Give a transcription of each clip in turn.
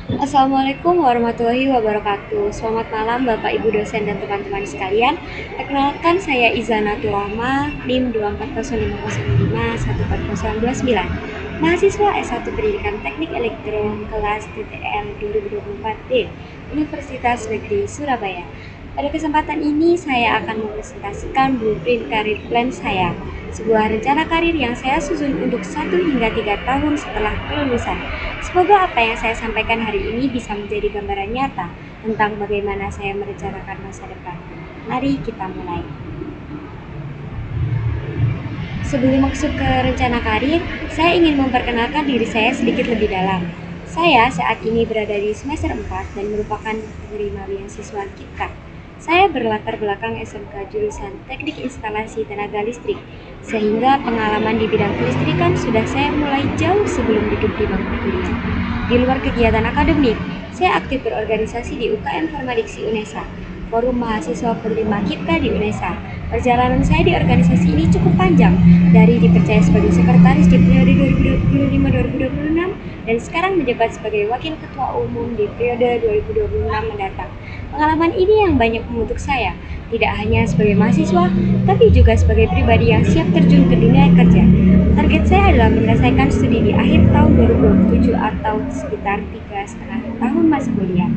Assalamualaikum warahmatullahi wabarakatuh. Selamat malam Bapak Ibu dosen dan teman-teman sekalian. Perkenalkan saya Izanatul Rahma, NIM 24050514029. Mahasiswa S1 Pendidikan Teknik Elektro kelas TTL 2024D, Universitas Negeri Surabaya. Pada kesempatan ini saya akan mempresentasikan blueprint karir plan saya, sebuah rencana karir yang saya susun untuk 1 hingga 3 tahun setelah kelulusan. Semoga apa yang saya sampaikan hari ini bisa menjadi gambaran nyata tentang bagaimana saya merencanakan masa depan. Mari kita mulai. Sebelum masuk ke rencana karir, saya ingin memperkenalkan diri saya sedikit lebih dalam. Saya saat ini berada di semester 4 dan merupakan penerima beasiswa KIPKA. Saya berlatar belakang SMK jurusan Teknik Instalasi Tenaga Listrik, sehingga pengalaman di bidang kelistrikan sudah saya mulai jauh sebelum duduk di bangku kuliah. Di luar kegiatan akademik, saya aktif berorganisasi di UKM Farmadiksi UNESA, Forum Mahasiswa Penerima KIPKA di UNESA. Perjalanan saya di organisasi ini cukup panjang, dari dipercaya sebagai sekretaris di periode 2025-2026 dan sekarang menjabat sebagai wakil ketua umum di periode 2026 mendatang. Pengalaman ini yang banyak membentuk saya, tidak hanya sebagai mahasiswa, tapi juga sebagai pribadi yang siap terjun ke dunia kerja. Target saya adalah menyelesaikan studi di akhir tahun 2027 atau sekitar 3,5 tahun masa kuliah.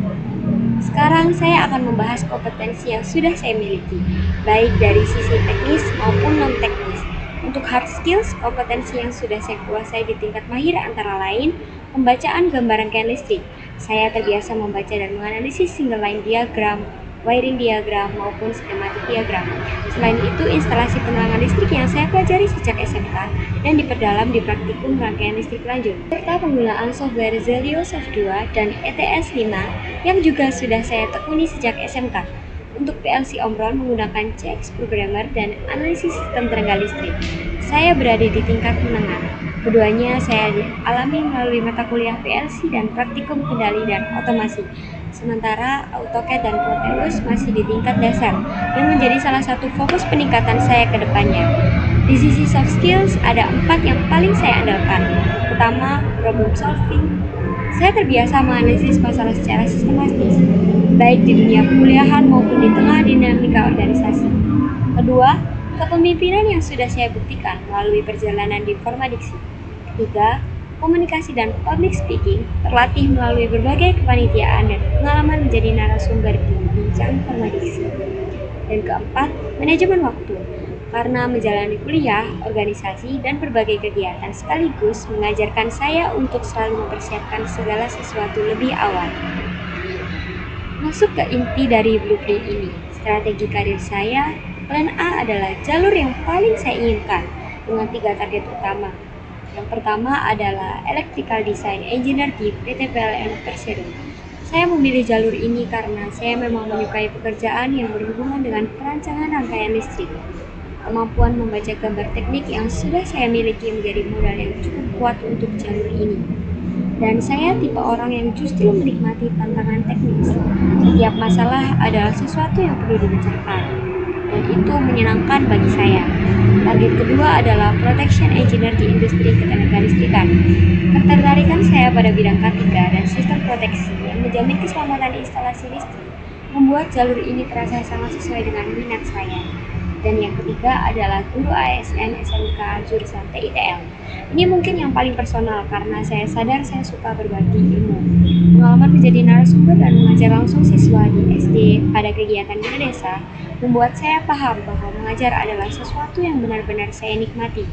Sekarang saya akan membahas kompetensi yang sudah saya miliki, baik dari sisi teknis maupun non-teknis. Untuk hard skills, kompetensi yang sudah saya kuasai di tingkat mahir antara lain, pembacaan gambaran rangkaian listrik. Saya terbiasa membaca dan menganalisis single line diagram, wiring diagram, maupun skematik diagram. Selain itu, instalasi penerangan listrik yang saya pelajari sejak SMK dan diperdalam di praktikum rangkaian listrik lanjut, serta penggunaan software Zelio Soft 2 dan ETS 5 yang juga sudah saya tekuni sejak SMK. Untuk PLC Omron menggunakan CX Programmer dan analisis sistem tenaga listrik. Saya berada di tingkat menengah. Keduanya saya alami melalui mata kuliah PLC dan praktikum kendali dan otomasi. Sementara AutoCAD dan Proteus masih di tingkat dasar dan menjadi salah satu fokus peningkatan saya ke depannya. Di sisi soft skills ada 4 yang paling saya andalkan. Pertama, problem solving. Saya terbiasa menganalisis masalah secara sistematis, baik di dunia perkuliahan maupun di tengah dinamika organisasi. Kedua, kepemimpinan yang sudah saya buktikan melalui perjalanan di Farmadiksi. Ketiga, komunikasi dan public speaking, terlatih melalui berbagai kepanitiaan dan pengalaman menjadi narasumber di bincang Farmadiksi. Dan keempat, manajemen waktu. Karena menjalani kuliah, organisasi, dan berbagai kegiatan sekaligus mengajarkan saya untuk selalu mempersiapkan segala sesuatu lebih awal. Masuk ke inti dari blueprint ini, strategi karir saya, plan A adalah jalur yang paling saya inginkan dengan 3 target utama. Yang pertama adalah Electrical Design Engineer di PT PLN Persero. Saya memilih jalur ini karena saya memang menyukai pekerjaan yang berhubungan dengan perancangan rangkaian listrik. Kemampuan membaca gambar teknik yang sudah saya miliki menjadi modal yang cukup kuat untuk jalur ini. Dan saya tipe orang yang justru menikmati tantangan teknis. Setiap masalah adalah sesuatu yang perlu dibicarakan, dan itu menyenangkan bagi saya. Target kedua adalah Protection Engineer di industri ketenagalistrikan. Ketertarikan saya pada bidang K3 dan sistem proteksi yang menjamin keselamatan instalasi listrik membuat jalur ini terasa sangat sesuai dengan minat saya. Dan yang ketiga adalah guru ASN SMK jurusan TITL. Ini mungkin yang paling personal karena saya sadar saya suka berbagi ilmu. Pengalaman menjadi narasumber dan mengajar langsung siswa di SD pada kegiatan di desa membuat saya paham bahwa mengajar adalah sesuatu yang benar-benar saya nikmati.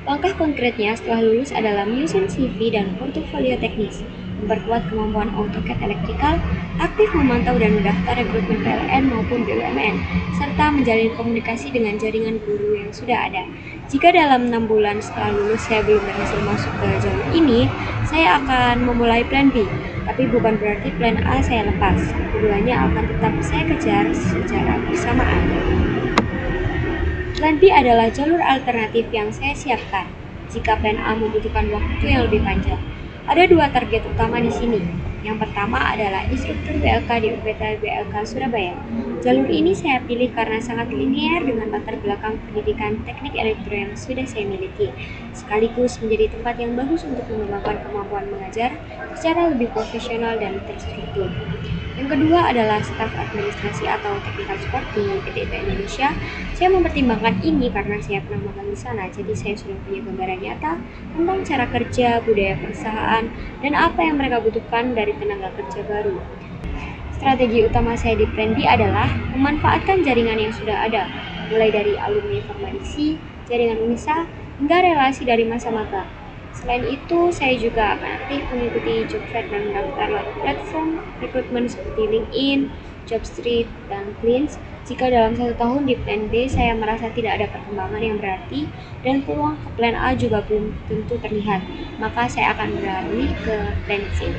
Langkah konkretnya setelah lulus adalah menyusun CV dan portofolio teknis, memperkuat kemampuan AutoCAD elektrikal, aktif memantau dan mendaftar rekrutmen PLN maupun BUMN, serta menjalin komunikasi dengan jaringan guru yang sudah ada. Jika dalam 6 bulan setelah lulus saya belum berhasil masuk ke jalur ini, saya akan memulai plan B, tapi bukan berarti plan A saya lepas. Keduanya akan tetap saya kejar secara bersamaan. Plan B adalah jalur alternatif yang saya siapkan jika plan A membutuhkan waktu yang lebih panjang. Ada 2 target utama di sini. Yang pertama adalah instruktur BLK di UPT BLK Surabaya. Jalur ini saya pilih karena sangat linear dengan latar belakang pendidikan teknik elektro yang sudah saya miliki, sekaligus menjadi tempat yang bagus untuk mengembangkan kemampuan mengajar secara lebih profesional dan terstruktur. Yang kedua adalah staf administrasi atau technical support di PT IPA Indonesia. Saya mempertimbangkan ini karena saya pernah magang di sana, jadi saya sudah punya gambaran nyata tentang cara kerja, budaya perusahaan, dan apa yang mereka butuhkan dari tenaga kerja baru. Strategi utama saya di Plan B adalah memanfaatkan jaringan yang sudah ada, mulai dari alumni Farmadisi, jaringan Unisa, hingga relasi dari masa magang. Selain itu, saya juga akan aktif mengikuti job fair dan mendaftar lewat platform rekrutmen seperti LinkedIn, Jobstreet, dan Cleans. Jika dalam 1 tahun di Plan B saya merasa tidak ada perkembangan yang berarti dan peluang ke Plan A juga belum tentu terlihat, maka saya akan beralih ke Plan C.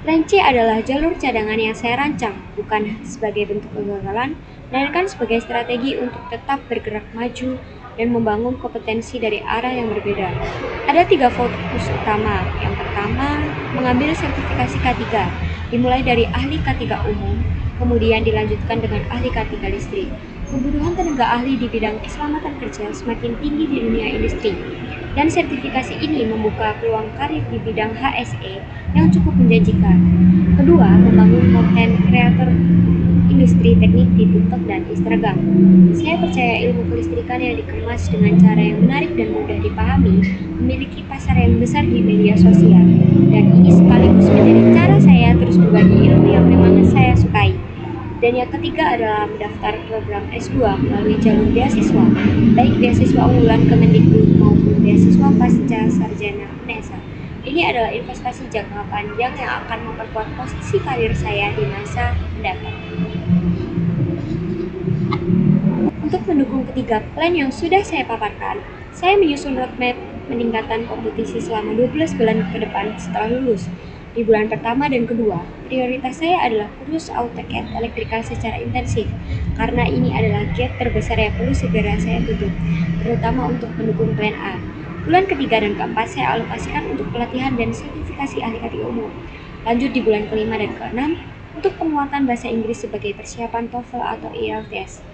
Plan C adalah jalur cadangan yang saya rancang, bukan sebagai bentuk kegagalan, melainkan sebagai strategi untuk tetap bergerak maju dan membangun kompetensi dari arah yang berbeda. Ada 3 fokus utama. Yang pertama, mengambil sertifikasi K3, dimulai dari ahli K3 umum, kemudian dilanjutkan dengan ahli K3 listrik. Kebutuhan tenaga ahli di bidang keselamatan kerja semakin tinggi di dunia industri, dan sertifikasi ini membuka peluang karir di bidang HSE yang cukup menjanjikan. Kedua, membangun konten kreator industri teknik di TikTok dan Instagram. Saya percaya ilmu kelistrikan yang dikemas dengan cara yang menarik dan mudah dipahami memiliki pasar yang besar di media sosial, dan ini sekaligus menjadi cara saya terus berbagi ilmu yang memang saya sukai. Dan yang ketiga adalah mendaftar program S2 melalui jalur beasiswa, baik beasiswa unggulan Kemendikbud maupun beasiswa pasca sarjana UNESA. Ini adalah investasi jangka panjang yang akan memperkuat posisi karir saya di masa mendatang. Untuk mendukung ketiga plan yang sudah saya paparkan, saya menyusun roadmap peningkatan kompetisi selama 12 bulan ke depan setelah lulus. Di bulan pertama dan kedua, prioritas saya adalah kursus AutoCAD elektrikal secara intensif, karena ini adalah gap terbesar yang perlu segera saya tutup, terutama untuk mendukung Plan A. Bulan ketiga dan keempat saya alokasikan untuk pelatihan dan sertifikasi ahli K3 umum. Lanjut di bulan kelima dan keenam, untuk penguatan bahasa Inggris sebagai persiapan TOEFL atau IELTS.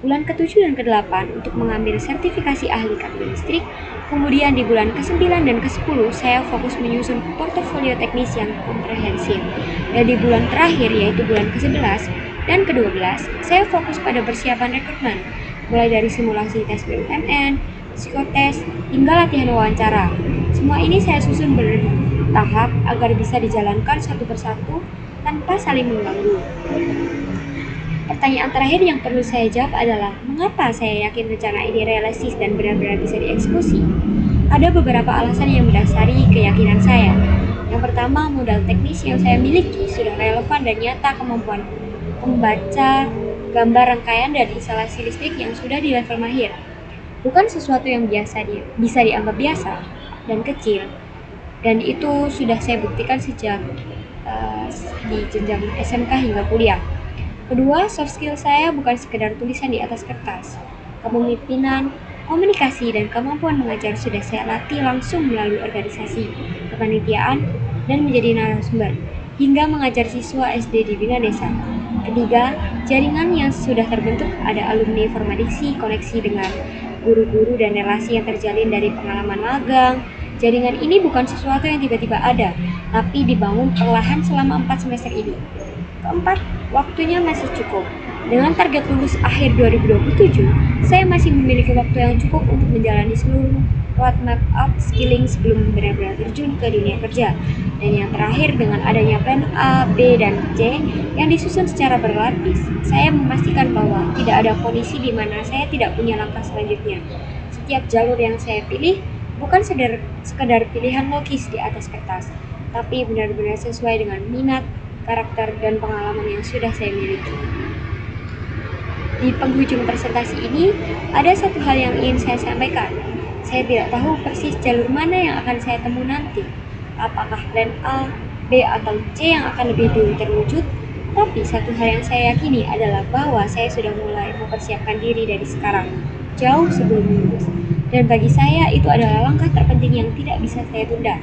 Bulan ke-7 dan ke-8 untuk mengambil sertifikasi ahli K3 listrik. Kemudian di bulan ke-9 dan ke-10 saya fokus menyusun portofolio teknis yang komprehensif. Dan di bulan terakhir yaitu bulan ke-11 dan ke-12 saya fokus pada persiapan rekrutmen, mulai dari simulasi tes BUMN, psikotes, hingga latihan wawancara. Semua ini saya susun bertahap agar bisa dijalankan satu persatu tanpa saling mengganggu. Pertanyaan terakhir yang perlu saya jawab adalah, mengapa saya yakin rencana ini realistis dan benar-benar bisa dieksekusi? Ada beberapa alasan yang mendasari keyakinan saya. Yang pertama, modal teknis yang saya miliki sudah relevan dan nyata kemampuan membaca gambar rangkaian dan instalasi listrik yang sudah di level mahir. Bukan sesuatu yang bisa dianggap biasa dan kecil, dan itu sudah saya buktikan sejak di jenjang SMK hingga kuliah. Kedua, soft skill saya bukan sekedar tulisan di atas kertas. Kepemimpinan, komunikasi, dan kemampuan mengajar sudah saya latih langsung melalui organisasi, kepanitiaan, dan menjadi narasumber, hingga mengajar siswa SD di Bina Desa. Ketiga, jaringan yang sudah terbentuk, ada alumni Farmadisi, koneksi dengan guru-guru, dan relasi yang terjalin dari pengalaman magang. Jaringan ini bukan sesuatu yang tiba-tiba ada, tapi dibangun perlahan selama 4 semester ini. Keempat, waktunya masih cukup. Dengan target lulus akhir 2027, saya masih memiliki waktu yang cukup untuk menjalani seluruh roadmap upskilling sebelum benar-benar terjun ke dunia kerja. Dan yang terakhir, dengan adanya plan A, B, dan C yang disusun secara berlapis, saya memastikan bahwa tidak ada kondisi di mana saya tidak punya langkah selanjutnya. Setiap jalur yang saya pilih bukan sekedar pilihan logis di atas kertas, tapi benar-benar sesuai dengan minat, karakter, dan pengalaman yang sudah saya miliki. Di penghujung presentasi ini, ada satu hal yang ingin saya sampaikan. Saya tidak tahu persis jalur mana yang akan saya temui nanti. Apakah plan A, B, atau C yang akan lebih dulu terwujud? Tapi satu hal yang saya yakini adalah bahwa saya sudah mulai mempersiapkan diri dari sekarang, jauh sebelum lulus. Dan bagi saya itu adalah langkah terpenting yang tidak bisa saya tunda.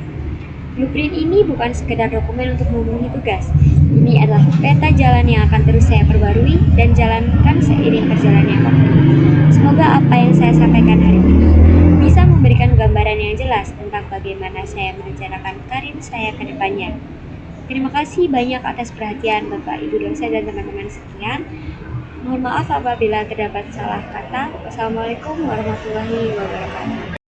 Blueprint ini bukan sekedar dokumen untuk memenuhi tugas. Ini adalah peta jalan yang akan terus saya perbarui dan jalankan seiring perjalannya waktu. Semoga apa yang saya sampaikan hari ini bisa memberikan gambaran yang jelas tentang bagaimana saya merencanakan karir saya ke depannya. Terima kasih banyak atas perhatian Bapak, Ibu dosen, dan teman-teman sekalian. Mohon maaf apabila terdapat salah kata. Wassalamualaikum warahmatullahi wabarakatuh.